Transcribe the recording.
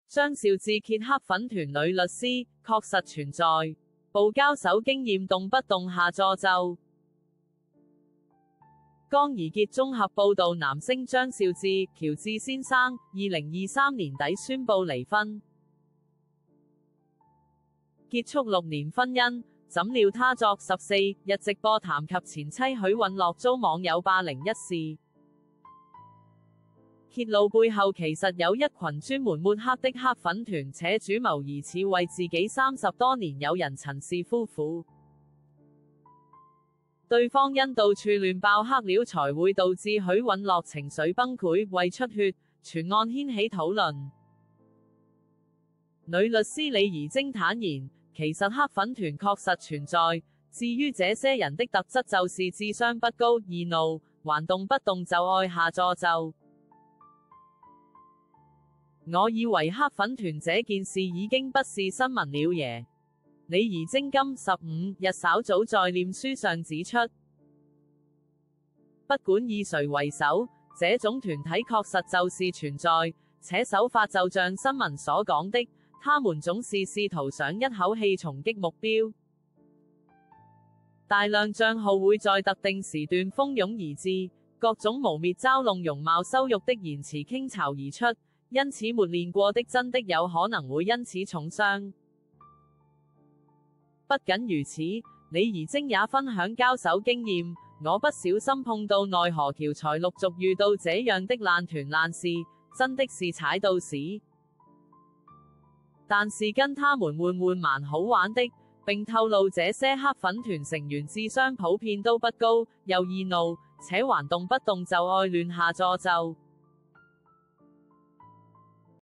張兆志揭黑粉團女律師，確實存在。報交手經驗動不動下詛咒。江怡傑綜合報導，男星張兆志、喬治先生2023年底宣布離婚，結束6年婚姻。怎料他作14日直播談及前妻許允樂遭網友霸凌一事，揭露背後其實有一群專門抹黑的黑粉團，且主謀疑似為自己30多年友人陳氏夫婦。對方因到處亂爆黑料，才會導致許允樂情緒崩潰，胃出血，全案掀起討論。女律師李怡貞坦言，其實黑粉團確實存在，至於這些人的特質就是智商不高、易怒，還動不動就愛下詛咒。我以為黑粉團這件事已經不是新聞了耶。李怡貞今15日稍早在臉書上指出，不管以誰為首，這種團體確實就是存在，且手法就像新聞所講的，他們總是試圖想一口氣重擊目標。大量帳號會在特定時段蜂擁而至，各種污衊、嘲弄、容貌羞辱的言辭傾巢而出，因此沒練過的真的有可能會因此重傷。不僅如此，李怡貞也分享交手經驗，我不小心碰到奈何橋才陸續遇到這樣的爛團爛事，真的是踩到屎。但是跟他們換蠻好玩的，並透露這些黑粉團成員智商普遍都不高，又易怒，且還動不動就愛亂下詛咒。